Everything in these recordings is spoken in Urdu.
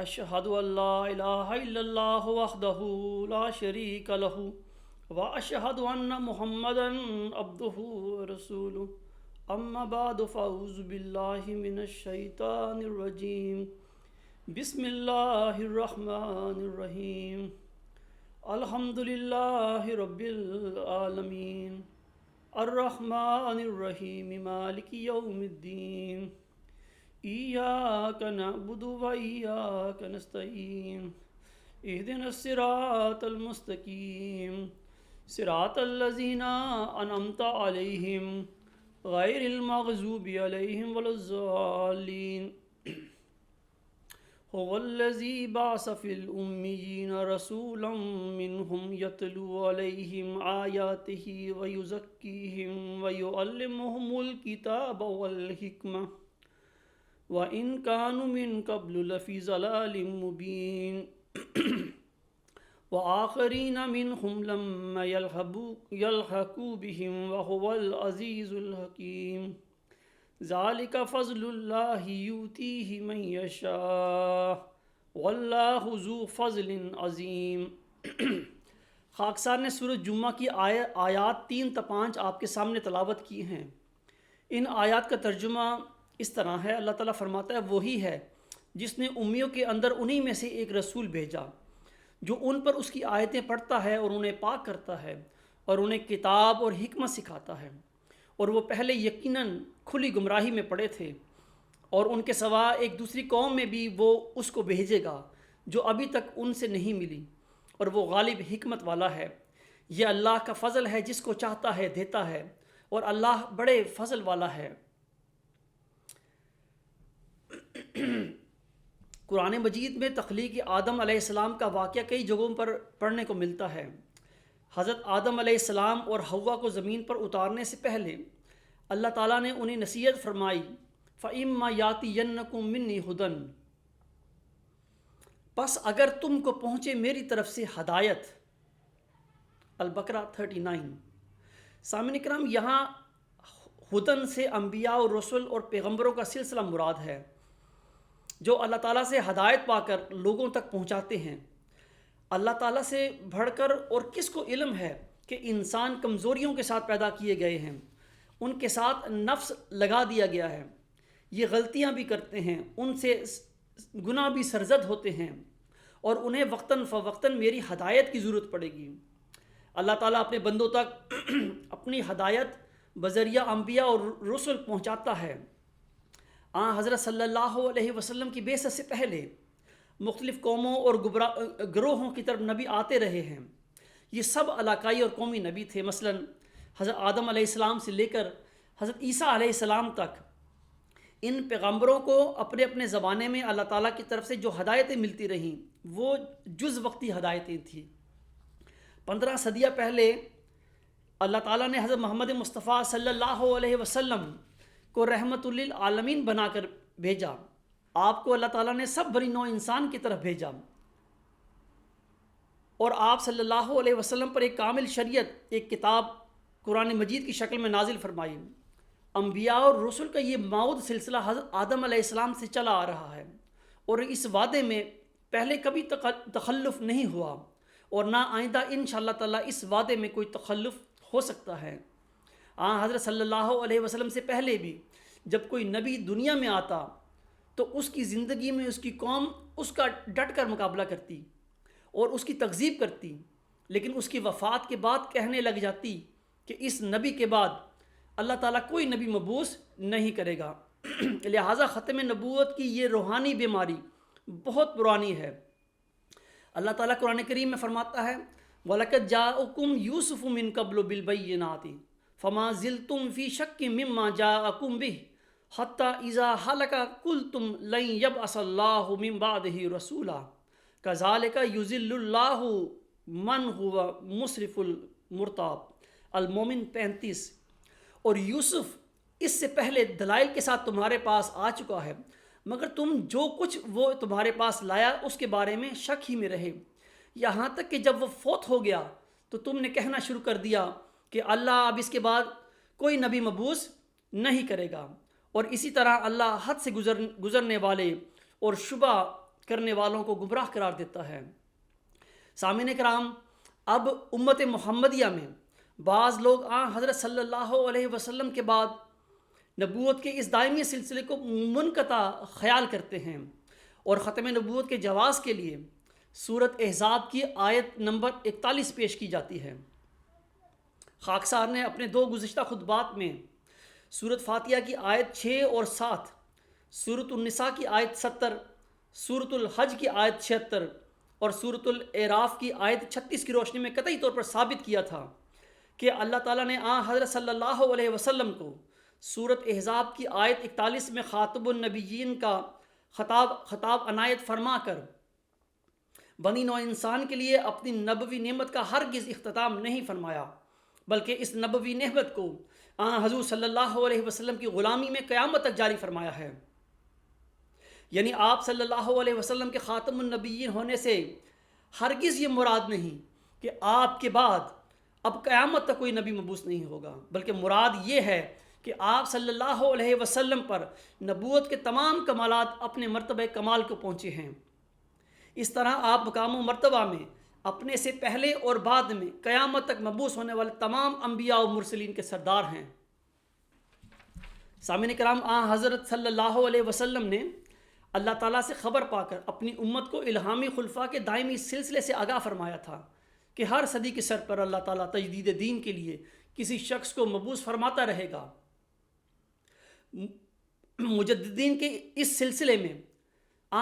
اشہد ان لا الہ الا اللہ وحدہ لا شریک لہ واشہد ان محمدا عبدہ ورسولہ اما بعد فاعوذ باللہ من الشیطان الرجیم بسم اللہ الرحمن الرحیم الحمد للہ رب العالمین الرحمن الرحیم مالک یوم الدین ایاک نعبد و ایاک نستعین اہدنا الصراط المستقیم صراط الذین انعمت علیہم غیر المغضوب علیہم ولا الضالین هو الذی بعث فی الأمیین رسولا منہم یتلو علیہم آیاتہ ویزکیہم ویعلمہم الکتاب والحکمہ وَإِن كَانُوا مِن قَبْلُ لَفِي ضَلَالٍ مُبِينٍ وَآخَرِينَ مِنْهُمْ لَمَّا يَلْحَقُوا بِهِمْ وَهُوَ الْعَزِيزُ الْحَكِيمُ ذَلِكَ فَضْلُ اللَّهِ يُؤْتِيهِ مَن يَشَاءُ وَاللَّهُ ذُو فَضْلٍ عَظِيمٍ۔ خاکسار نے سورۃ جمعہ کی آیات 3 تا 5 آپ کے سامنے تلاوت کی ہیں۔ ان آیات کا ترجمہ اس طرح ہے، اللہ تعالیٰ فرماتا ہے وہی ہے جس نے امیوں کے اندر انہی میں سے ایک رسول بھیجا جو ان پر اس کی آیتیں پڑھتا ہے اور انہیں پاک کرتا ہے اور انہیں کتاب اور حکمت سکھاتا ہے، اور وہ پہلے یقیناً کھلی گمراہی میں پڑے تھے، اور ان کے سوا ایک دوسری قوم میں بھی وہ اس کو بھیجے گا جو ابھی تک ان سے نہیں ملی، اور وہ غالب حکمت والا ہے۔ یہ اللہ کا فضل ہے، جس کو چاہتا ہے دیتا ہے، اور اللہ بڑے فضل والا ہے۔ قرآن مجید میں تخلیق آدم علیہ السلام کا واقعہ کئی جگہوں پر پڑھنے کو ملتا ہے۔ حضرت آدم علیہ السلام اور حوا کو زمین پر اتارنے سے پہلے اللہ تعالیٰ نے انہیں نصیحت فرمائی، فَإِمَّا يَأْتِيَنَّكُم مِّنِّي هُدًى، پس اگر تم کو پہنچے میری طرف سے ہدایت۔ البقرہ 39۔ سامعین کرام، یہاں ہدن سے انبیاء اور رسول اور پیغمبروں کا سلسلہ مراد ہے جو اللہ تعالیٰ سے ہدایت پا کر لوگوں تک پہنچاتے ہیں۔ اللہ تعالیٰ سے بڑھ کر اور کس کو علم ہے کہ انسان کمزوریوں کے ساتھ پیدا کیے گئے ہیں، ان کے ساتھ نفس لگا دیا گیا ہے، یہ غلطیاں بھی کرتے ہیں، ان سے گناہ بھی سرزد ہوتے ہیں، اور انہیں وقتاً فوقتاً میری ہدایت کی ضرورت پڑے گی۔ اللہ تعالیٰ اپنے بندوں تک اپنی ہدایت بذریعہ انبیاء اور رسل پہنچاتا ہے۔ حضرت صلی اللہ علیہ وسلم کی بعثت سے پہلے مختلف قوموں اور گروہوں کی طرف نبی آتے رہے ہیں۔ یہ سب علاقائی اور قومی نبی تھے۔ مثلا حضرت آدم علیہ السلام سے لے کر حضرت عیسیٰ علیہ السلام تک ان پیغمبروں کو اپنے اپنے زمانے میں اللہ تعالیٰ کی طرف سے جو ہدایتیں ملتی رہیں وہ جز وقتی ہدایتیں تھیں۔ 15 صدیاں پہلے اللہ تعالیٰ نے حضرت محمد مصطفیٰ صلی اللہ علیہ وسلم کو رحمت للعالمین بنا کر بھیجا۔ آپ کو اللہ تعالیٰ نے سب بری نوع انسان کی طرف بھیجا، اور آپ صلی اللہ علیہ وسلم پر ایک کامل شریعت، ایک کتاب قرآن مجید کی شکل میں نازل فرمائی۔ انبیاء اور رسل کا یہ معود سلسلہ حضرت آدم علیہ السلام سے چلا آ رہا ہے، اور اس وعدے میں پہلے کبھی تخلف نہیں ہوا، اور نہ آئندہ انشاءاللہ تعالیٰ اس وعدے میں کوئی تخلف ہو سکتا ہے۔ حضرت صلی اللہ علیہ وسلم سے پہلے بھی جب کوئی نبی دنیا میں آتا تو اس کی زندگی میں اس کی قوم اس کا ڈٹ کر مقابلہ کرتی اور اس کی تکذیب کرتی، لیکن اس کی وفات کے بعد کہنے لگ جاتی کہ اس نبی کے بعد اللہ تعالیٰ کوئی نبی مبعوث نہیں کرے گا۔ لہٰذا ختم نبوت کی یہ روحانی بیماری بہت پرانی ہے۔ اللہ تعالیٰ قرآن کریم میں فرماتا ہے، وَلَقَدْ جَاءَكُمْ يُوسُفُ مِن قَبْلُ بِالْبَيِّنَاتِ فَمَا زِلْتُمْ فِي شَكٍّ مِّمَّا جَاءَكُمْ بِهِ حَتَّى إِذَا هَلَكَ قُلْتُمْ لَن يَبْعَثَ اللَّهُ مِن بَعْدِهِ رَسُولًا كَذَلِكَ يُضِلُّ اللَّهُ مَنْ هُوَ مُسْرِفٌ مُرْتَابٌ۔ المومن 35۔ اور یوسف اس سے پہلے دلائل کے ساتھ تمہارے پاس آ چکا ہے، مگر تم جو کچھ وہ تمہارے پاس لایا اس کے بارے میں شک ہی میں رہے، یہاں تک کہ جب وہ فوت ہو گیا تو تم نے کہنا شروع کر دیا کہ اللہ اب اس کے بعد کوئی نبی مبعوث نہیں کرے گا، اور اسی طرح اللہ حد سے گزرنے والے اور شبہ کرنے والوں کو گمراہ قرار دیتا ہے۔ سامعین کرام، اب امت محمدیہ میں بعض لوگ حضرت صلی اللہ علیہ وسلم کے بعد نبوت کے اس دائمی سلسلے کو منقطع خیال کرتے ہیں اور ختم نبوت کے جواز کے لیے سورۃ احزاب کی آیت نمبر 41 پیش کی جاتی ہے۔ خاکسار نے اپنے 2 گزشتہ خطبات میں سورۃ فاتحہ کی آیت 6 اور 7، سورۃ النساء کی آیت 70، سورۃ الحج کی آیت 76 اور سورۃ الاعراف کی آیت 36 کی روشنی میں قطعی طور پر ثابت کیا تھا کہ اللہ تعالیٰ نے حضرت صلی اللہ علیہ وسلم کو سورۃ احزاب کی آیت 41 میں خاطب النبیین کا خطاب عنایت فرما کر بنی نوع انسان کے لیے اپنی نبوی نعمت کا ہرگز اختتام نہیں فرمایا، بلکہ اس نبوی نعمت کو حضور صلی اللہ علیہ وسلم کی غلامی میں قیامت تک جاری فرمایا ہے۔ یعنی آپ صلی اللہ علیہ وسلم کے خاتم النبیین ہونے سے ہرگز یہ مراد نہیں کہ آپ کے بعد اب قیامت تک کوئی نبی مبعوث نہیں ہوگا، بلکہ مراد یہ ہے کہ آپ صلی اللہ علیہ وسلم پر نبوت کے تمام کمالات اپنے مرتبہ کمال کو پہنچے ہیں۔ اس طرح آپ مقام و مرتبہ میں اپنے سے پہلے اور بعد میں قیامت تک مبعوث ہونے والے تمام انبیاء و مرسلین کے سردار ہیں۔ سامعین کرام، حضرت صلی اللہ علیہ وسلم نے اللہ تعالیٰ سے خبر پا کر اپنی امت کو الہامی خلفاء کے دائمی سلسلے سے آگاہ فرمایا تھا کہ ہر صدی کے سر پر اللہ تعالیٰ تجدید دین کے لیے کسی شخص کو مبعوث فرماتا رہے گا۔ مجددین کے اس سلسلے میں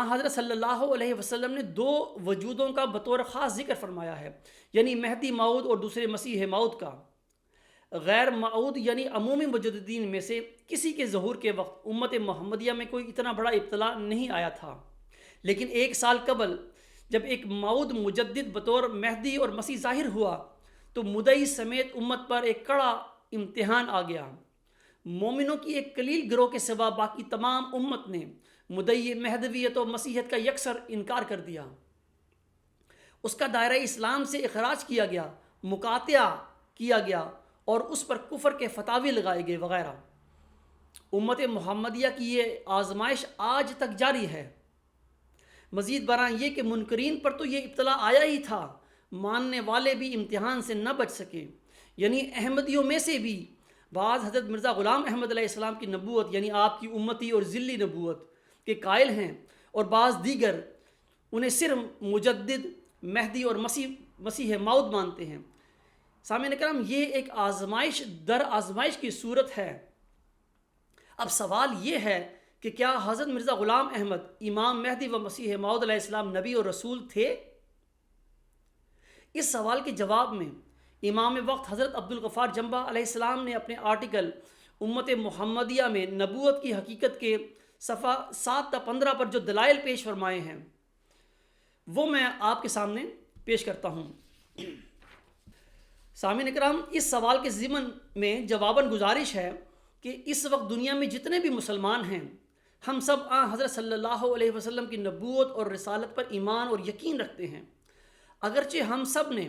حضرت صلی اللہ علیہ وسلم نے 2 وجودوں کا بطور خاص ذکر فرمایا ہے، یعنی مہدی موعود اور دوسرے مسیح موعود کا۔ غیر موعود یعنی عمومی مجددین میں سے کسی کے ظہور کے وقت امت محمدیہ میں کوئی اتنا بڑا ابتلا نہیں آیا تھا، لیکن 1 سال قبل جب ایک موعود مجدد بطور مہدی اور مسیح ظاہر ہوا تو مدعی سمیت امت پر ایک کڑا امتحان آ گیا۔ مومنوں کی ایک قلیل گروہ کے سوا باقی تمام امت نے مدعی مہدویت و مسیحیت کا یکسر انکار کر دیا، اس کا دائرہ اسلام سے اخراج کیا گیا، مقاطعہ کیا گیا اور اس پر کفر کے فتاوی لگائے گئے وغیرہ۔ امت محمدیہ کی یہ آزمائش آج تک جاری ہے۔ مزید برآں یہ کہ منکرین پر تو یہ ابتلا آیا ہی تھا، ماننے والے بھی امتحان سے نہ بچ سکے۔ یعنی احمدیوں میں سے بھی بعض حضرت مرزا غلام احمد علیہ السلام کی نبوت یعنی آپ کی امتی اور ذلی نبوت کے قائل ہیں، اور بعض دیگر انہیں صرف مجدد، مہدی اور مسیح موعود مانتے ہیں۔ سامعین کرام، یہ ایک آزمائش در آزمائش کی صورت ہے۔ اب سوال یہ ہے کہ کیا حضرت مرزا غلام احمد امام مہدی و مسیح موعود علیہ السلام نبی اور رسول تھے؟ اس سوال کے جواب میں امام وقت حضرت عبدالغفار جنبہ علیہ السلام نے اپنے آرٹیکل امت محمدیہ میں نبوت کی حقیقت کے صفحہ 7 تا 15 پر جو دلائل پیش فرمائے ہیں وہ میں آپ کے سامنے پیش کرتا ہوں۔ سامعین اکرام، اس سوال کے ضمن میں جواباً گزارش ہے کہ اس وقت دنیا میں جتنے بھی مسلمان ہیں ہم سب حضرت صلی اللہ علیہ وسلم کی نبوت اور رسالت پر ایمان اور یقین رکھتے ہیں، اگرچہ ہم سب نے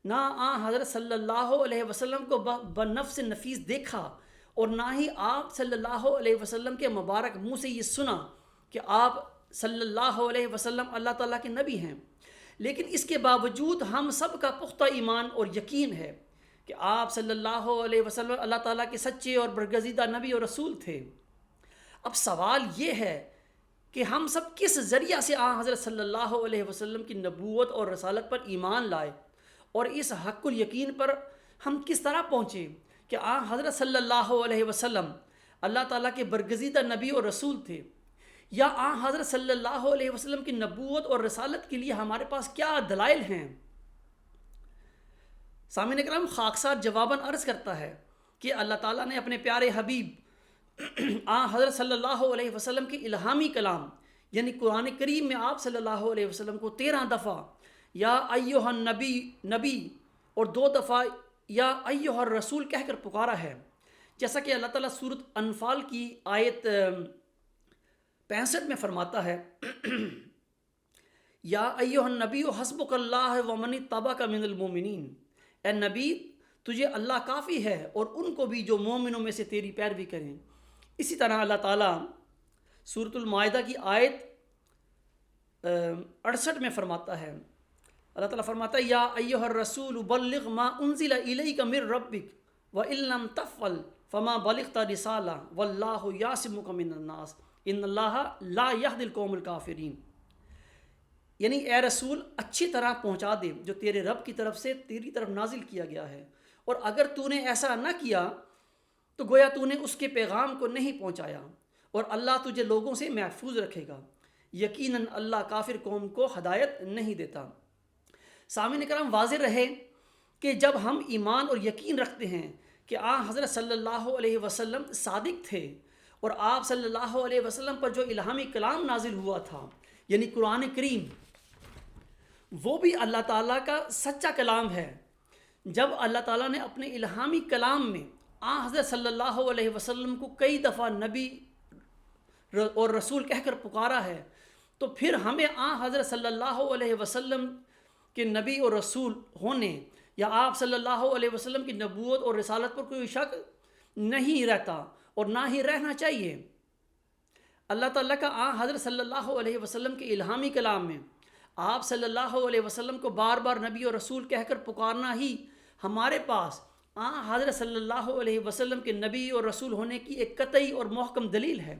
نہ حضرت صلی اللہ علیہ وسلم کو بنفس نفیس دیکھا اور نہ ہی آپ صلی اللہ علیہ وسلم کے مبارک منہ سے یہ سنا کہ آپ صلی اللہ علیہ وسلم اللہ تعالیٰ کے نبی ہیں، لیکن اس کے باوجود ہم سب کا پختہ ایمان اور یقین ہے کہ آپ صلی اللہ علیہ وسلم اللہ تعالیٰ کے سچے اور برگزیدہ نبی اور رسول تھے۔ اب سوال یہ ہے کہ ہم سب کس ذریعہ سے حضرت صلی اللہ علیہ وسلم کی نبوت اور رسالت پر ایمان لائے، اور اس حق الیقین پر ہم کس طرح پہنچے کہ حضرت صلی اللہ علیہ وسلم اللہ تعالیٰ کے برگزیدہ نبی اور رسول تھے، یا حضرت صلی اللہ علیہ وسلم کی نبوت اور رسالت کے لیے ہمارے پاس کیا دلائل ہیں؟ سامعین اکرام، خاکسار جواباً عرض کرتا ہے کہ اللہ تعالیٰ نے اپنے پیارے حبیب حضرت صلی اللہ علیہ وسلم کے الہامی کلام یعنی قرآن کریم میں آپ صلی اللہ علیہ وسلم کو 13 دفعہ یا ایھا النبی اور 2 دفعہ یا ایھا الرسول کہہ کر پکارا ہے، جیسا کہ اللہ تعالیٰ سورۃ انفال کی آیت 65 میں فرماتا ہے یا ایھا النبی حسبک اللہ ومن اتبعک من المؤمنین، اے نبی تجھے اللہ کافی ہے اور ان کو بھی جو مومنوں میں سے تیری پیروی کریں۔ اسی طرح اللہ تعالیٰ سورۃ المائدہ کی آیت 68 میں فرماتا ہے، اللہ تعالیٰ فرماتا ہے یا ایھا الرسول بلغ ما انزل الیک من ربک وان لم تفعل فما بلغت رسالہ واللہ یعصمک من الناس ان اللہ لا یہدی القوم الکافرین۔ یعنی اے رسول اچھی طرح پہنچا دے جو تیرے رب کی طرف سے تیری طرف نازل کیا گیا ہے، اور اگر تو نے ایسا نہ کیا تو گویا تو نے اس کے پیغام کو نہیں پہنچایا، اور اللہ تجھے لوگوں سے محفوظ رکھے گا، یقیناً اللہ کافر قوم کو ہدایت نہیں دیتا۔ سامعین کرام، واضح رہے کہ جب ہم ایمان اور یقین رکھتے ہیں کہ حضرت صلی اللہ علیہ وسلم صادق تھے، اور آپ صلی اللہ علیہ وسلم پر جو الہامی کلام نازل ہوا تھا یعنی قرآن کریم، وہ بھی اللہ تعالیٰ کا سچا کلام ہے۔ جب اللہ تعالیٰ نے اپنے الہامی کلام میں حضرت صلی اللہ علیہ وسلم کو کئی دفعہ نبی اور رسول کہہ کر پکارا ہے، تو پھر ہمیں حضرت صلی اللہ علیہ وسلم کے نبی اور رسول ہونے یا آپ صلی اللہ علیہ وسلم کی نبوت اور رسالت پر کوئی شک نہیں رہتا اور نہ ہی رہنا چاہیے۔ اللہ تعالیٰ کا حضرت صلی اللہ علیہ وسلم کے الہامی کلام میں آپ صلی اللہ علیہ وسلم کو بار بار نبی اور رسول کہہ کر پکارنا ہی ہمارے پاس حضرت صلی اللہ علیہ وسلم کے نبی اور رسول ہونے کی ایک قطعی اور محکم دلیل ہے۔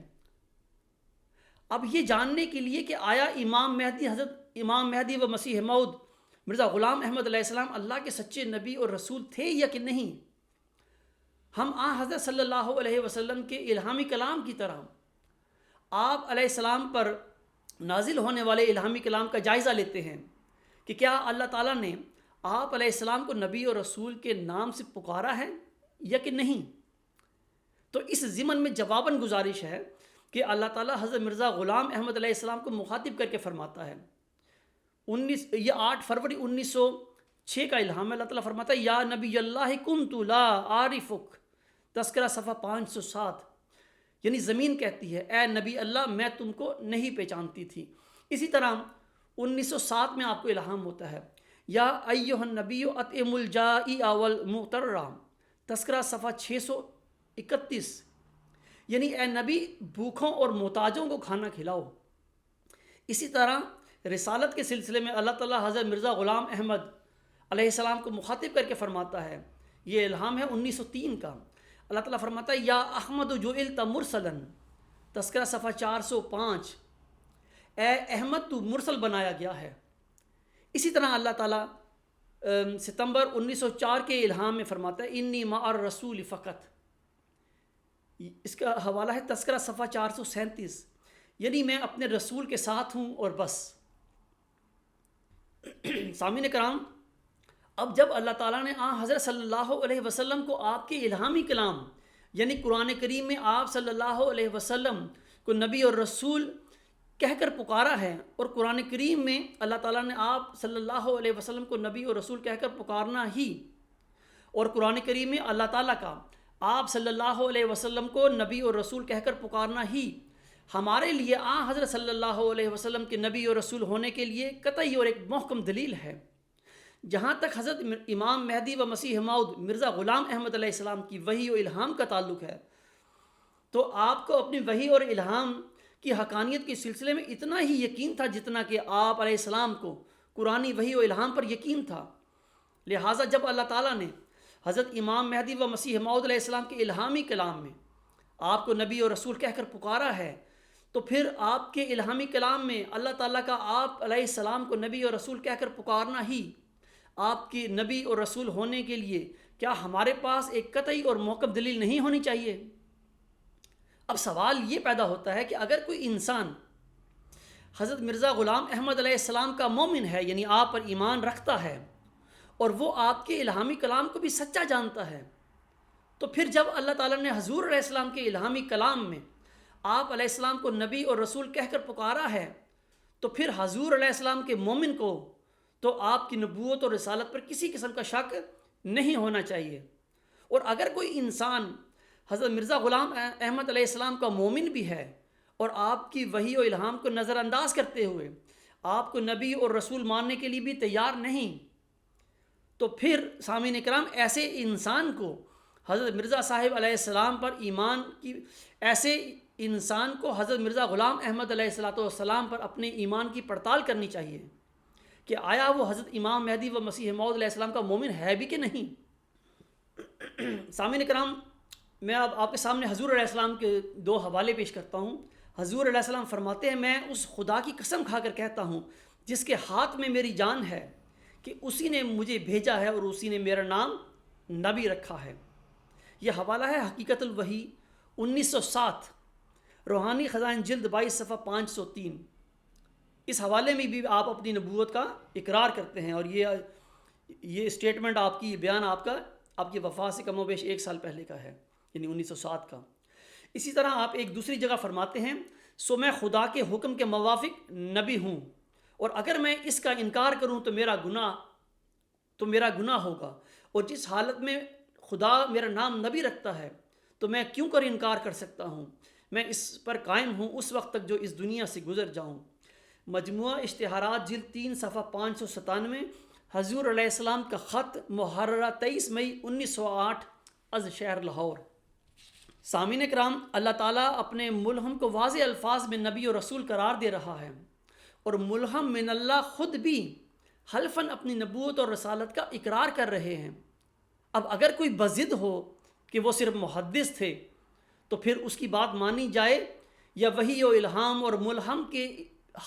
اب یہ جاننے کے لیے کہ آیا حضرت امام مہدی و مسیح موعود مرزا غلام احمد علیہ السلام اللہ کے سچے نبی اور رسول تھے یا کہ نہیں، ہم حضرت صلی اللہ علیہ وسلم کے الہامی کلام کی طرح آپ علیہ السلام پر نازل ہونے والے الہامی کلام کا جائزہ لیتے ہیں کہ کیا اللہ تعالیٰ نے آپ علیہ السلام کو نبی اور رسول کے نام سے پکارا ہے یا کہ نہیں۔ تو اس ضمن میں جواباً گزارش ہے کہ اللہ تعالیٰ حضرت مرزا غلام احمد علیہ السلام کو مخاطب کر کے فرماتا ہے، یہ 8 فروری 1906 کا الہام ہے۔ اللہ تعالیٰ فرماتا ہے یا نبی اللہ کنت لا عارفک، تذکرہ صفحہ 507، یعنی زمین کہتی ہے اے نبی اللہ میں تم کو نہیں پہچانتی تھی۔ اسی طرح 1907 میں آپ کو الہام ہوتا ہے یا ایھا النبی اطعم الجائع والمضطر، تذکرہ صفحہ 631، یعنی اے نبی بھوکھوں اور محتاجوں کو کھانا کھلاؤ۔ اسی طرح رسالت کے سلسلے میں اللہ تعالیٰ حضرت مرزا غلام احمد علیہ السلام کو مخاطب کر کے فرماتا ہے، یہ الہام ہے 1903 کا۔ اللہ تعالیٰ فرماتا ہے یا احمد جعلت مرسلا، تذکرہ صفحہ 405، اے احمد تو مرسل بنایا گیا ہے۔ اسی طرح اللہ تعالیٰ ستمبر 1904 کے الہام میں فرماتا ہے انی مع الرسول فقط، اس کا حوالہ ہے تذکرہ صفحہ 437، یعنی میں اپنے رسول کے ساتھ ہوں اور بس۔ سامعین کرام، اب جب اللہ تعالیٰ نے حضرت صلی اللہ علیہ وسلم کو آپ کے الہامی کلام یعنی قرآن کریم میں آپ صلی اللہ علیہ وسلم کو نبی اور رسول کہہ کر پکارا ہے، اور قرآن کریم میں اللہ تعالیٰ نے آپ صلی اللہ علیہ وسلم کو نبی اور رسول کہہ کر پکارنا ہی، اور قرآن کریم میں اللہ تعالیٰ کا آپ صلی اللہ علیہ وسلم کو نبی اور رسول کہہ کر پکارنا ہی ہمارے لیے حضرت صلی اللہ علیہ وسلم کے نبی اور رسول ہونے کے لیے قطعی اور ایک محکم دلیل ہے۔ جہاں تک حضرت امام مہدی و مسیح موعود مرزا غلام احمد علیہ السلام کی وحی و الہام کا تعلق ہے، تو آپ کو اپنی وحی اور الہام کی حقانیت کے سلسلے میں اتنا ہی یقین تھا جتنا کہ آپ علیہ السلام کو قرآنی وحی و الہام پر یقین تھا۔ لہٰذا جب اللہ تعالیٰ نے حضرت امام مہدی و مسیح موعود علیہ السلام کے الہامی کلام میں آپ کو نبی اور رسول کہہ کر پکارا ہے، تو پھر آپ کے الہامی کلام میں اللہ تعالیٰ کا آپ علیہ السلام کو نبی اور رسول کہہ کر پکارنا ہی آپ کی نبی اور رسول ہونے کے لیے کیا ہمارے پاس ایک قطعی اور محکم دلیل نہیں ہونی چاہیے؟ اب سوال یہ پیدا ہوتا ہے کہ اگر کوئی انسان حضرت مرزا غلام احمد علیہ السلام کا مومن ہے، یعنی آپ پر ایمان رکھتا ہے، اور وہ آپ کے الہامی کلام کو بھی سچا جانتا ہے، تو پھر جب اللہ تعالیٰ نے حضور علیہ السلام کے الہامی کلام میں آپ علیہ السلام کو نبی اور رسول کہہ کر پکارا ہے، تو پھر حضور علیہ السلام کے مومن کو تو آپ کی نبوت اور رسالت پر کسی قسم کا شک نہیں ہونا چاہیے۔ اور اگر کوئی انسان حضرت مرزا غلام احمد علیہ السلام کا مومن بھی ہے اور آپ کی وحی و الہام کو نظر انداز کرتے ہوئے آپ کو نبی اور رسول ماننے کے لیے بھی تیار نہیں، تو پھر سامعین کرام ایسے انسان کو حضرت مرزا صاحب علیہ السلام پر ایمان کی ایسے انسان کو حضرت مرزا غلام احمد علیہ الصلوۃ والسلام پر اپنے ایمان کی پڑتال کرنی چاہیے کہ آیا وہ حضرت امام مہدی و مسیح موعود علیہ السلام کا مومن ہے بھی کہ نہیں۔ سامعین کرام، میں اب آپ کے سامنے حضور علیہ السلام کے دو حوالے پیش کرتا ہوں۔ حضور علیہ السلام فرماتے ہیں، میں اس خدا کی قسم کھا کر کہتا ہوں جس کے ہاتھ میں میری جان ہے کہ اسی نے مجھے بھیجا ہے اور اسی نے میرا نام نبی رکھا ہے۔ یہ حوالہ ہے حقیقت الوحی 1907، روحانی خزائن جلد 22 صفحہ 503۔ اس حوالے میں بھی آپ اپنی نبوت کا اقرار کرتے ہیں، اور یہ اسٹیٹمنٹ آپ کی، بیان آپ کی وفات سے کم و بیش 1 سال پہلے کا ہے، یعنی 1907 کا۔ اسی طرح آپ ایک دوسری جگہ فرماتے ہیں، سو میں خدا کے حکم کے موافق نبی ہوں، اور اگر میں اس کا انکار کروں تو میرا گناہ ہوگا، اور جس حالت میں خدا میرا نام نبی رکھتا ہے تو میں کیوں کر انکار کر سکتا ہوں؟ میں اس پر قائم ہوں اس وقت تک جو اس دنیا سے گزر جاؤں۔ مجموعہ اشتہارات جلد 3 صفحہ 597، حضور علیہ السلام کا خط، محررہ 23 مئی 1908 از شہر لاہور۔ سامعین کرام، اللہ تعالیٰ اپنے ملہم کو واضح الفاظ میں نبی و رسول قرار دے رہا ہے، اور ملہم من اللہ خود بھی حلفاً اپنی نبوت اور رسالت کا اقرار کر رہے ہیں۔ اب اگر کوئی بضد ہو کہ وہ صرف محدث تھے تو پھر اس کی بات مانی جائے، یا وحی و الہام اور ملہم کے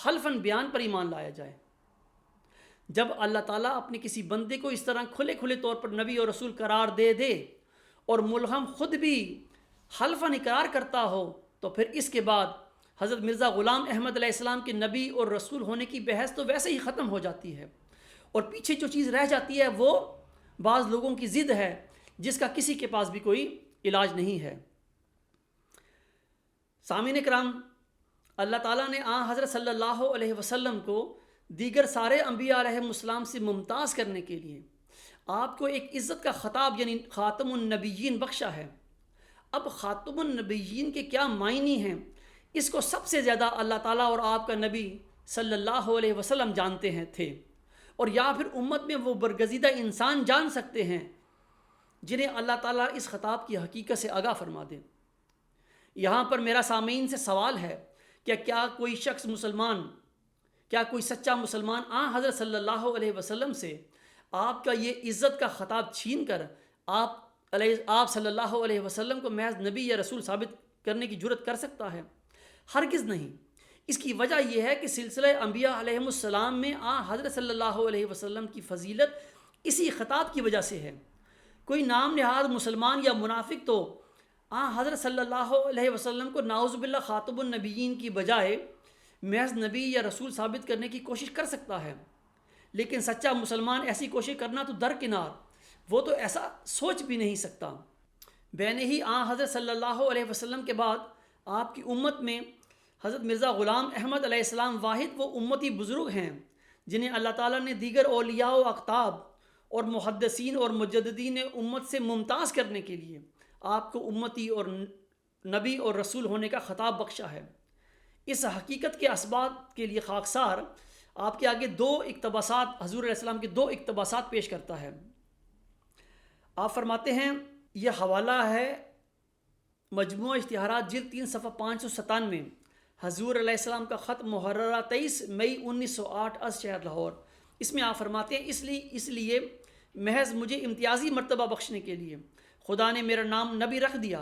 حلفاً بیان پر ایمان لایا جائے۔ جب اللہ تعالیٰ اپنے کسی بندے کو اس طرح کھلے طور پر نبی اور رسول قرار دے اور ملہم خود بھی حلفاً اقرار کرتا ہو، تو پھر اس کے بعد حضرت مرزا غلام احمد علیہ السلام کے نبی اور رسول ہونے کی بحث تو ویسے ہی ختم ہو جاتی ہے، اور پیچھے جو چیز رہ جاتی ہے وہ بعض لوگوں کی ضد ہے جس کا کسی کے پاس بھی کوئی علاج نہیں ہے۔ سامعین کرام، اللہ تعالیٰ نے حضرت صلی اللہ علیہ وسلم کو دیگر سارے انبیاء علیہم السلام سے ممتاز کرنے کے لیے آپ کو ایک عزت کا خطاب یعنی خاتم النبیین بخشا ہے۔ اب خاتم النبیین کے کیا معنی ہیں، اس کو سب سے زیادہ اللہ تعالیٰ اور آپ کا نبی صلی اللہ علیہ وسلم جانتے تھے، اور یا پھر امت میں وہ برگزیدہ انسان جان سکتے ہیں جنہیں اللہ تعالیٰ اس خطاب کی حقیقت سے آگاہ فرما دے۔ یہاں پر میرا سامعین سے سوال ہے کہ کیا کوئی سچا مسلمان حضرت صلی اللہ علیہ وسلم سے آپ کا یہ عزت کا خطاب چھین کر آپ صلی اللہ علیہ وسلم کو محض نبی یا رسول ثابت کرنے کی جرت کر سکتا ہے؟ ہرگز نہیں۔ اس کی وجہ یہ ہے کہ سلسلہ انبیاء علیہم السلام میں حضرت صلی اللہ علیہ وسلم کی فضیلت اسی خطاب کی وجہ سے ہے۔ کوئی نام نہاد مسلمان یا منافق تو حضرت صلی اللہ علیہ وسلم کو نعوذ باللہ خاتم النبیین کی بجائے محض نبی یا رسول ثابت کرنے کی کوشش کر سکتا ہے، لیکن سچا مسلمان ایسی کوشش کرنا تو درکنار، وہ تو ایسا سوچ بھی نہیں سکتا۔ بین ہی حضرت صلی اللہ علیہ وسلم کے بعد آپ کی امت میں حضرت مرزا غلام احمد علیہ السلام واحد وہ امتی بزرگ ہیں جنہیں اللہ تعالیٰ نے دیگر اولیاء و اقطاب اور محدثین اور مجددین امت سے ممتاز کرنے کے لیے آپ کو امتی اور نبی اور رسول ہونے کا خطاب بخشا ہے۔ اس حقیقت کے اسباب کے لیے خاکسار آپ کے آگے حضور علیہ السلام کے دو اقتباسات پیش کرتا ہے۔ آپ فرماتے ہیں، یہ حوالہ ہے مجموعہ اشتہارات جلد 3 صفحہ 597، حضور علیہ السلام کا خط، محررہ 23 مئی 1908 از شہر لاہور۔ اس میں آپ فرماتے ہیں، اس لیے محض مجھے امتیازی مرتبہ بخشنے کے لیے خدا نے میرا نام نبی رکھ دیا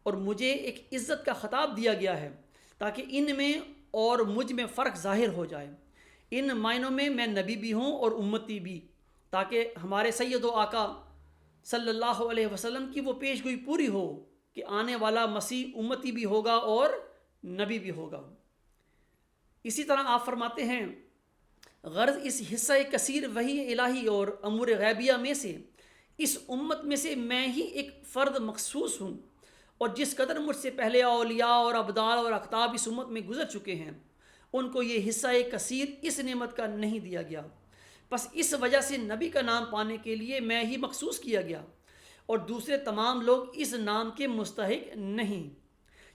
اور مجھے ایک عزت کا خطاب دیا گیا ہے تاکہ ان میں اور مجھ میں فرق ظاہر ہو جائے۔ ان معنوں میں میں نبی بھی ہوں اور امتی بھی، تاکہ ہمارے سید و آقا صلی اللہ علیہ وسلم کی وہ پیش گوئی پوری ہو کہ آنے والا مسیح امتی بھی ہوگا اور نبی بھی ہوگا۔ اسی طرح آپ فرماتے ہیں، غرض اس حصہ کثیر وحی الہی اور امور غیبیہ میں سے اس امت میں سے میں ہی ایک فرد مخصوص ہوں، اور جس قدر مجھ سے پہلے اولیاء اور ابدال اور اقطاب اس امت میں گزر چکے ہیں ان کو یہ حصہ کثیر اس نعمت کا نہیں دیا گیا، بس اس وجہ سے نبی کا نام پانے کے لیے میں ہی مخصوص کیا گیا، اور دوسرے تمام لوگ اس نام کے مستحق نہیں،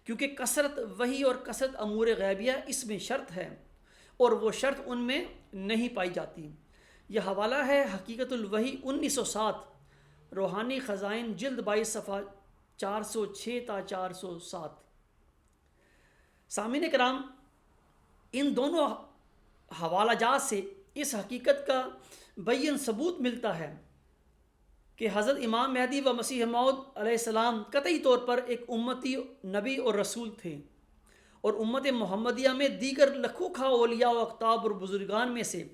کیونکہ کثرت وحی اور کثرت امور غیبیہ اس میں شرط ہے اور وہ شرط ان میں نہیں پائی جاتی۔ یہ حوالہ ہے حقیقت الوحی 1907، روحانی خزائن جلد 22 صفحہ 406 تا 407۔ سامعین کرام، ان دونوں حوالہ جات سے اس حقیقت کا بین ثبوت ملتا ہے کہ حضرت امام مہدی و مسیح موعود علیہ السلام قطعی طور پر ایک امتی نبی اور رسول تھے، اور امت محمدیہ میں دیگر لکھوں کھا اولیاء و اقطاب اور بزرگان میں سے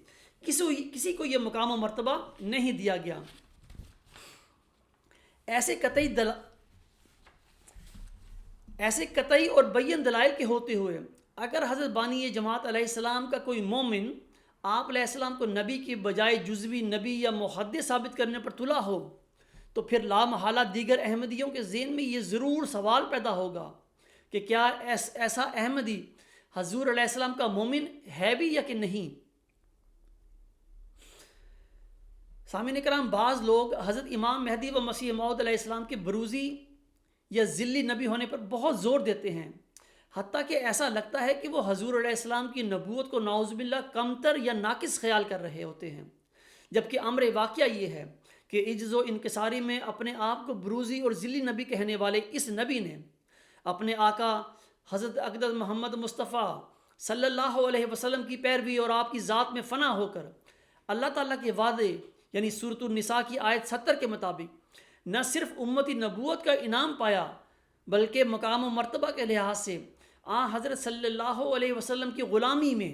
کسی کو یہ مقام و مرتبہ نہیں دیا گیا۔ ایسے قطعی اور بین دلائل کے ہوتے ہوئے اگر حضرت بانی جماعت علیہ السلام کا کوئی مومن آپ علیہ السلام کو نبی کے بجائے جزوی نبی یا محدث ثابت کرنے پر تلا ہو، تو پھر لا محالہ دیگر احمدیوں کے ذہن میں یہ ضرور سوال پیدا ہوگا کہ کیا ایسا احمدی حضور علیہ السلام کا مومن ہے بھی یا کہ نہیں۔ سامعین کرام، بعض لوگ حضرت امام مہدی و مسیح موعود علیہ السلام کے بروزی یا ذلی نبی ہونے پر بہت زور دیتے ہیں، حتیٰ کہ ایسا لگتا ہے کہ وہ حضور علیہ السلام کی نبوت کو نعوذ باللہ کمتر یا ناقص خیال کر رہے ہوتے ہیں، جبکہ امر واقعہ یہ ہے کہ عجز و انکساری میں اپنے آپ کو بروزی اور ذلی نبی کہنے والے اس نبی نے اپنے آقا حضرت اقدس محمد مصطفیٰ صلی اللہ علیہ وسلم کی پیروی اور آپ کی ذات میں فنا ہو کر اللہ تعالیٰ کے وعدے یعنی سورۃ النساء کی آیت 70 کے مطابق نہ صرف امتی نبوت کا انعام پایا، بلکہ مقام و مرتبہ کے لحاظ سے حضرت صلی اللہ علیہ وسلم کی غلامی میں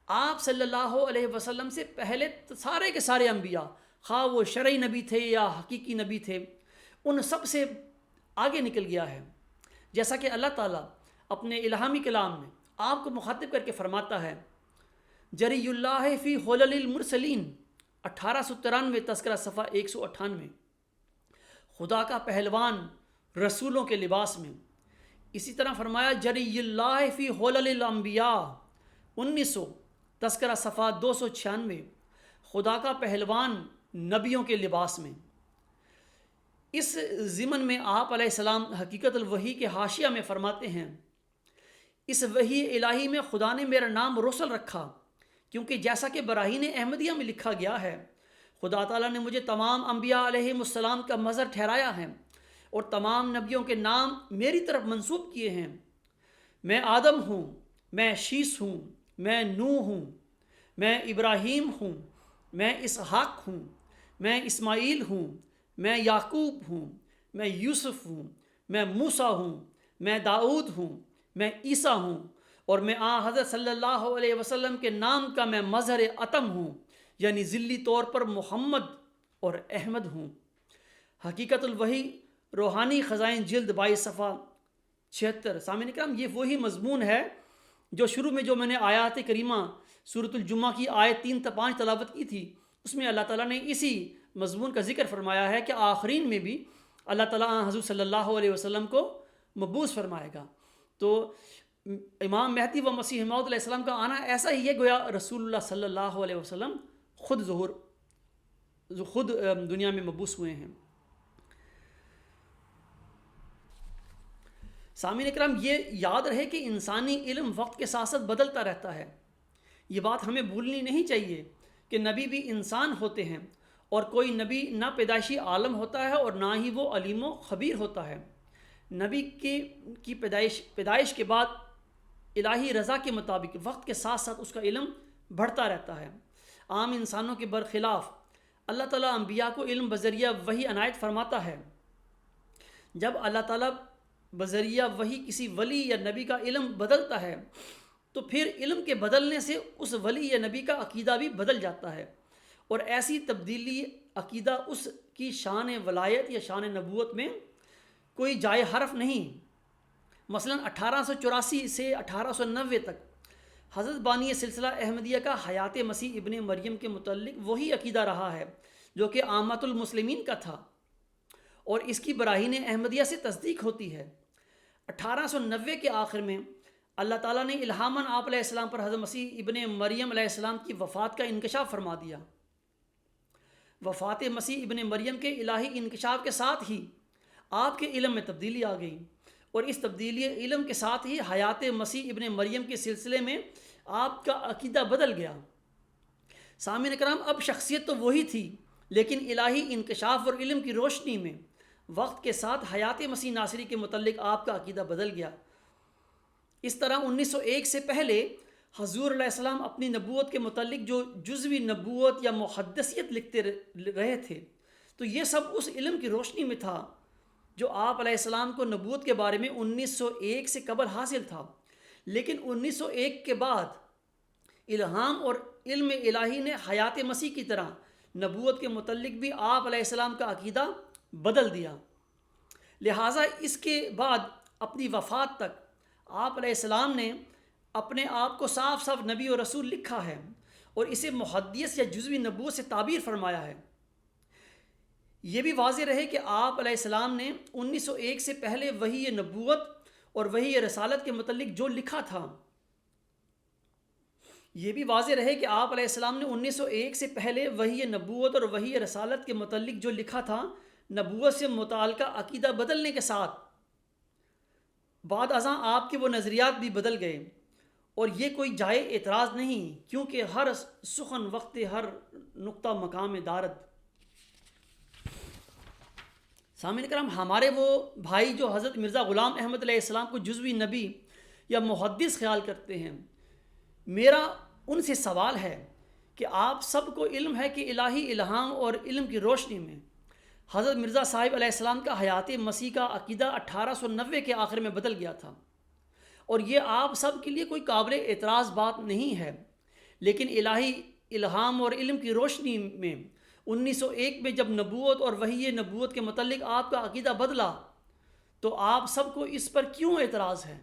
آپ صلی اللہ علیہ وسلم سے پہلے سارے کے سارے انبیاء، خواہ وہ شرعی نبی تھے یا حقیقی نبی تھے، ان سب سے آگے نکل گیا ہے۔ جیسا کہ اللہ تعالیٰ اپنے الہامی کلام میں آپ کو مخاطب کر کے فرماتا ہے، جری اللہ فی حلل المرسلین 1893 تذکرہ صفحہ 198، خدا کا پہلوان رسولوں کے لباس میں۔ اسی طرح فرمایا جری اللہ فی حلل الانبیاء 1900 تذکرہ صفحہ 296، خدا کا پہلوان نبیوں کے لباس میں۔ اس ضمن میں آپ علیہ السلام حقیقت الوحی کے حاشیہ میں فرماتے ہیں، اس وحی الہی میں خدا نے میرا نام رسل رکھا، کیونکہ جیسا کہ براہین احمدیہ میں لکھا گیا ہے، خدا تعالیٰ نے مجھے تمام انبیاء علیہ السلام کا مظہر ٹھہرایا ہے اور تمام نبیوں کے نام میری طرف منسوب کیے ہیں۔ میں آدم ہوں، میں شیس ہوں، میں نوح ہوں، میں ابراہیم ہوں، میں اسحاق ہوں، میں اسماعیل ہوں، میں یعقوب ہوں، میں یوسف ہوں، میں موسیٰ ہوں، میں داؤد ہوں، میں عیسیٰ ہوں، اور میں حضرت صلی اللہ علیہ وسلم کے نام کا میں مظہر اتم ہوں، یعنی ذلی طور پر محمد اور احمد ہوں۔ حقیقت الوحی روحانی خزائن جلد 22 صفحہ 76۔ سامعین کرام، یہ وہی مضمون ہے جو شروع میں جو میں نے آیات کریمہ سورۃ الجمعہ کی آیت 3 تا 5 تلاوت کی تھی، اس میں اللہ تعالیٰ نے اسی مضمون کا ذکر فرمایا ہے کہ آخرین میں بھی اللہ تعالیٰ حضور صلی اللہ علیہ وسلم کو مبعوث فرمائے گا۔ تو امام مہدی و مسیح موعود علیہ السلام کا آنا ایسا ہی ہے گویا رسول اللہ صلی اللہ علیہ وسلم خود دنیا میں مبعوث ہوئے ہیں۔ سامعین اکرام، یہ یاد رہے کہ انسانی علم وقت کے ساتھ ساتھ بدلتا رہتا ہے۔ یہ بات ہمیں بھولنی نہیں چاہیے کہ نبی بھی انسان ہوتے ہیں، اور کوئی نبی نہ پیدائشی عالم ہوتا ہے اور نہ ہی وہ علیم و خبیر ہوتا ہے۔ نبی کی پیدائش کے بعد الہی رضا کے مطابق وقت کے ساتھ ساتھ اس کا علم بڑھتا رہتا ہے۔ عام انسانوں کے برخلاف اللہ تعالیٰ انبیاء کو علم بذریعہ وحی عنایت فرماتا ہے۔ جب اللہ تعالیٰ بذریعہ وحی کسی ولی یا نبی کا علم بدلتا ہے تو پھر علم کے بدلنے سے اس ولی یا نبی کا عقیدہ بھی بدل جاتا ہے، اور ایسی تبدیلی عقیدہ اس کی شان ولایت یا شان نبوت میں کوئی جائے حرف نہیں۔ مثلا 1884 سے 1890 تک حضرت بانی سلسلہ احمدیہ کا حیات مسیح ابن مریم کے متعلق وہی عقیدہ رہا ہے جو کہ عامت المسلمین کا تھا، اور اس کی براہین احمدیہ سے تصدیق ہوتی ہے۔ 1890 کے آخر میں اللہ تعالیٰ نے الہاماً آپ علیہ السلام پر حضرت مسیح ابن مریم علیہ السلام کی وفات کا انکشاف فرما دیا۔ وفات مسیح ابن مریم کے الہی انکشاف کے ساتھ ہی آپ کے علم میں تبدیلی آ گئی، اور اس تبدیلی علم کے ساتھ ہی حیات مسیح ابن مریم کے سلسلے میں آپ کا عقیدہ بدل گیا۔ سامعین کرام، اب شخصیت تو وہی تھی، لیکن الہی انکشاف اور علم کی روشنی میں وقت کے ساتھ حیات مسیح ناصری کے متعلق آپ کا عقیدہ بدل گیا۔ اس طرح 1901 سے پہلے حضور علیہ السلام اپنی نبوت کے متعلق جو جزوی نبوت یا محدثیت لکھتے رہے تھے، تو یہ سب اس علم کی روشنی میں تھا جو آپ علیہ السلام کو نبوت کے بارے میں 1901 سے قبل حاصل تھا۔ لیکن 1901 کے بعد الہام اور علم الہی نے حیات مسیح کی طرح نبوت کے متعلق بھی آپ علیہ السلام کا عقیدہ بدل دیا۔ لہٰذا اس کے بعد اپنی وفات تک آپ علیہ السلام نے اپنے آپ کو صاف صاف نبی اور رسول لکھا ہے اور اسے محدث یا جزوی نبوت سے تعبیر فرمایا ہے۔ یہ بھی واضح رہے کہ آپ علیہ السلام نے 1901 سے پہلے وحی نبوت اور وحی رسالت کے متعلق جو لکھا تھا، یہ بھی واضح رہے کہ آپ علیہ السلام نے 1901 سے پہلے وحی نبوت اور وحی رسالت کے متعلق جو لکھا تھا، نبوت سے متعلقہ عقیدہ بدلنے کے ساتھ بعد ازاں آپ کے وہ نظریات بھی بدل گئے، اور یہ کوئی جائے اعتراض نہیں، کیونکہ ہر سخن وقت ہر نقطہ مقام دارد۔ سامعین کرام، ہمارے وہ بھائی جو حضرت مرزا غلام احمد علیہ السلام کو جزوی نبی یا محدث خیال کرتے ہیں، میرا ان سے سوال ہے کہ آپ سب کو علم ہے کہ الہی الہام اور علم کی روشنی میں حضرت مرزا صاحب علیہ السلام کا حیات مسیح کا عقیدہ 1890 کے آخر میں بدل گیا تھا، اور یہ آپ سب کے لیے کوئی قابل اعتراض بات نہیں ہے۔ لیکن الہی الہام اور علم کی روشنی میں 1901 میں جب نبوت اور وحی نبوت کے متعلق آپ کا عقیدہ بدلا، تو آپ سب کو اس پر کیوں اعتراض ہے؟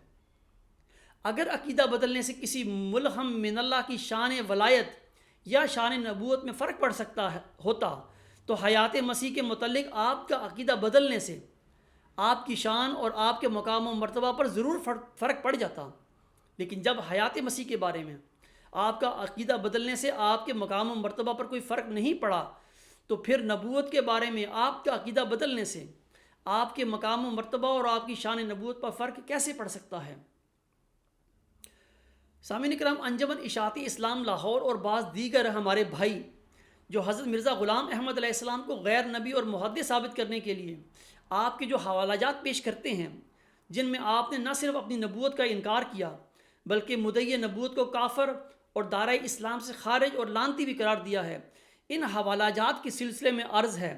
اگر عقیدہ بدلنے سے کسی ملہم من اللہ کی شان ولایت یا شان نبوت میں فرق پڑ سکتا ہوتا تو حیات مسیح کے متعلق آپ کا عقیدہ بدلنے سے آپ کی شان اور آپ کے مقام و مرتبہ پر ضرور فرق پڑ جاتا۔ لیکن جب حیات مسیح کے بارے میں آپ کا عقیدہ بدلنے سے آپ کے مقام و مرتبہ پر کوئی فرق نہیں پڑا، تو پھر نبوت کے بارے میں آپ کا عقیدہ بدلنے سے آپ کے مقام و مرتبہ اور آپ کی شان نبوت پر فرق کیسے پڑ سکتا ہے؟ سامعین کرام، انجمن اشاعتی اسلام لاہور اور بعض دیگر ہمارے بھائی جو حضرت مرزا غلام احمد علیہ السلام کو غیر نبی اور محدث ثابت کرنے کے لیے آپ کے جو حوالہ جات پیش کرتے ہیں، جن میں آپ نے نہ صرف اپنی نبوت کا انکار کیا بلکہ مدعی نبوت کو کافر اور دائرۂ اسلام سے خارج اور لعنتی بھی قرار دیا ہے، ان حوالہ جات کے سلسلے میں عرض ہے۔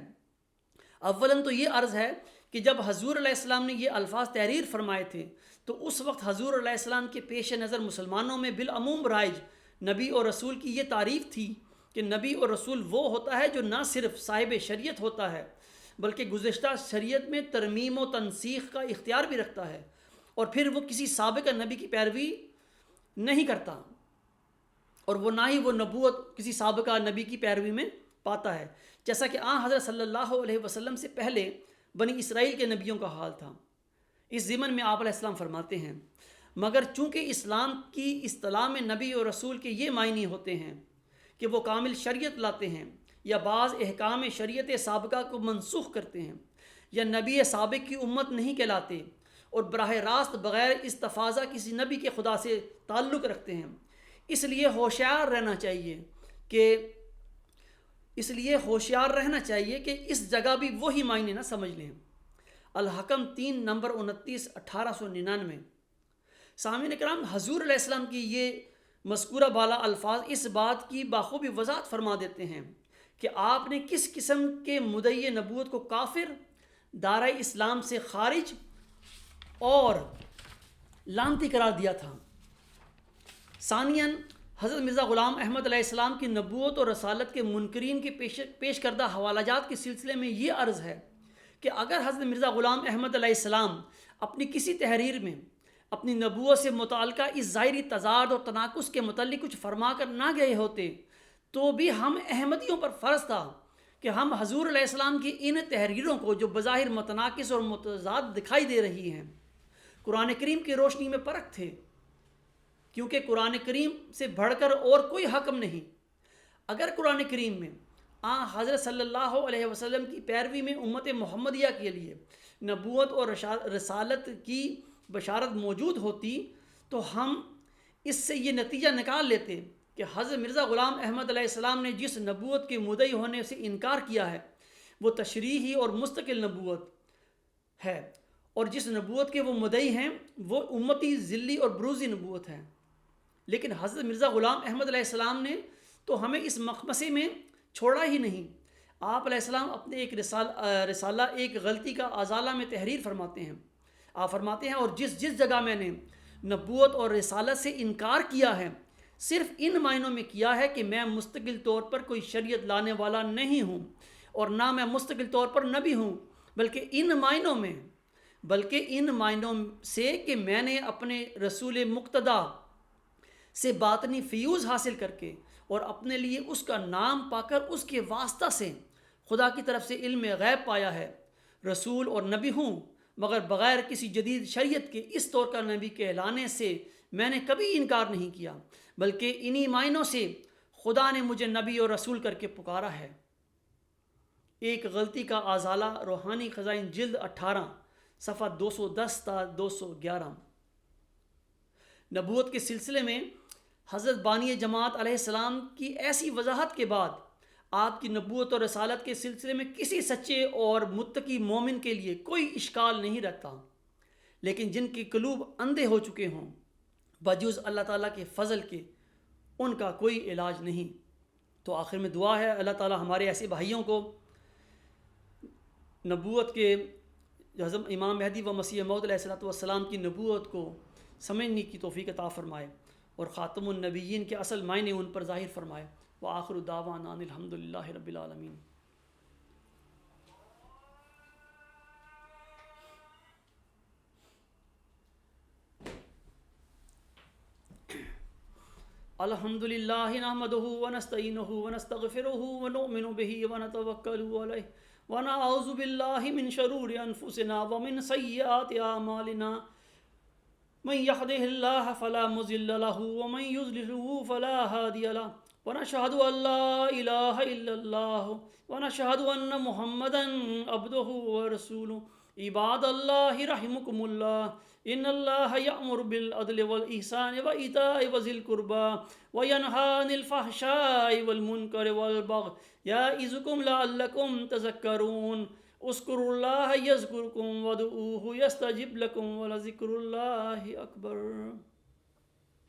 اولاً تو یہ عرض ہے کہ جب حضور علیہ السلام نے یہ الفاظ تحریر فرمائے تھے تو اس وقت حضور علیہ السلام کے پیش نظر مسلمانوں میں بالعموم رائج نبی اور رسول کی یہ تعریف تھی کہ نبی اور رسول وہ ہوتا ہے جو نہ صرف صاحب شریعت ہوتا ہے بلکہ گزشتہ شریعت میں ترمیم و تنسیخ کا اختیار بھی رکھتا ہے، اور پھر وہ کسی سابقہ نبی کی پیروی نہیں کرتا، اور وہ نہ ہی وہ نبوت کسی سابقہ نبی کی پیروی میں پاتا ہے، جیسا کہ حضرت صلی اللہ علیہ وسلم سے پہلے بنی اسرائیل کے نبیوں کا حال تھا۔ اس ضمن میں آپ علیہ السلام فرماتے ہیں، مگر چونکہ اسلام کی اصطلاح میں نبی اور رسول کے یہ معنی ہوتے ہیں کہ وہ کامل شریعت لاتے ہیں یا بعض احکام شریعت سابقہ کو منسوخ کرتے ہیں، یا نبی سابق کی امت نہیں کہلاتے اور براہ راست بغیر استفاضہ کسی نبی کے خدا سے تعلق رکھتے ہیں، اس لیے ہوشیار رہنا چاہیے کہ اس جگہ بھی وہی معنی نہ سمجھ لیں۔ الحکم 3 نمبر 29 1899۔ سامعین کرام، حضور علیہ السلام کی یہ مذکورہ بالا الفاظ اس بات کی بخوبی وضاحت فرما دیتے ہیں کہ آپ نے کس قسم کے مدعی نبوت کو کافر، دائرۂ اسلام سے خارج اور لعنتی قرار دیا تھا۔ ثانیاً، حضرت مرزا غلام احمد علیہ السلام کی نبوت اور رسالت کے منکرین کے پیش کردہ حوالہ جات کے سلسلے میں یہ عرض ہے کہ اگر حضرت مرزا غلام احمد علیہ السلام اپنی کسی تحریر میں اپنی نبوت سے متعلقہ اس ظاہری تضاد اور تناقض کے متعلق کچھ فرما کر نہ گئے ہوتے تو بھی ہم احمدیوں پر فرض تھا کہ ہم حضور علیہ السلام کی ان تحریروں کو جو بظاہر متناقض اور متضاد دکھائی دے رہی ہیں، قرآن کریم کی روشنی میں پرکھ تھے، کیونکہ قرآن کریم سے بڑھ کر اور کوئی حکم نہیں۔ اگر قرآن کریم میں حضرت صلی اللہ علیہ وسلم کی پیروی میں امت محمدیہ کے لیے نبوت اور رسالت کی بشارت موجود ہوتی تو ہم اس سے یہ نتیجہ نکال لیتے کہ حضرت مرزا غلام احمد علیہ السلام نے جس نبوت کے مدعی ہونے سے انکار کیا ہے وہ تشریحی اور مستقل نبوت ہے، اور جس نبوت کے وہ مدعی ہیں وہ امتی ذلی اور بروزی نبوت ہے، لیکن حضرت مرزا غلام احمد علیہ السلام نے تو ہمیں اس مخمصے میں چھوڑا ہی نہیں۔ آپ علیہ السلام اپنے ایک رسالہ ایک غلطی کا ازالہ میں تحریر فرماتے ہیں۔ آپ فرماتے ہیں، اور جس جگہ میں نے نبوت اور رسالت سے انکار کیا ہے صرف ان معنوں میں کیا ہے کہ میں مستقل طور پر کوئی شریعت لانے والا نہیں ہوں اور نہ میں مستقل طور پر نبی ہوں، بلکہ ان معنوں سے کہ میں نے اپنے رسول مقتدی سے باطنی فیوز حاصل کر کے اور اپنے لیے اس کا نام پا کر اس کے واسطہ سے خدا کی طرف سے علم غیب پایا ہے۔ رسول اور نبی ہوں، مگر بغیر کسی جدید شریعت کے اس طور کا نبی کہلانے سے میں نے کبھی انکار نہیں کیا، بلکہ انہی معنوں سے خدا نے مجھے نبی اور رسول کر کے پکارا ہے۔ ایک غلطی کا ازالہ، روحانی خزائن، جلد 18، صفحہ 210 تا 211۔ نبوت کے سلسلے میں حضرت بانی جماعت علیہ السلام کی ایسی وضاحت کے بعد آپ کی نبوت اور رسالت کے سلسلے میں کسی سچے اور متقی مومن کے لیے کوئی اشکال نہیں رہتا، لیکن جن کے قلوب اندھے ہو چکے ہوں بجز اللہ تعالیٰ کے فضل کے ان کا کوئی علاج نہیں۔ تو آخر میں دعا ہے اللہ تعالیٰ ہمارے ایسے بھائیوں کو نبوت کے حضرت امام مہدی و مسیح موعود علیہ السلام کی نبوت کو سمجھنے کی توفیق عطا فرمائے اور خاتم النبیین کے اصل معنی ان پر ظاہر فرمائے۔ وآخر دعوانا ان الحمد للہ رب العالمین۔ الحمد للہ نحمدہ ونستعینہ ونستغفرہ ونؤمن بہ ونتوکل علیہ ونعوذ باللہ من شرور انفسنا ومن سیئات اعمالنا، من يهده الله فلا مضل له ومن يضلل فلا هادي له، ونشهد ان لا اله الا الله ونشهد ان محمدا عبده ورسوله۔ عباد اللہ رحمكم اللہ، ان اللہ یأمر بالعدل والإحسان وإیتاء ذی القربى وینہی عن الفحشاء والمنکر والبغی یعظکم لعلکم تذکرون۔ اذکروا اللہ یذکرکم وادعوہ یستجب لکم ولذکر اللہ اکبر۔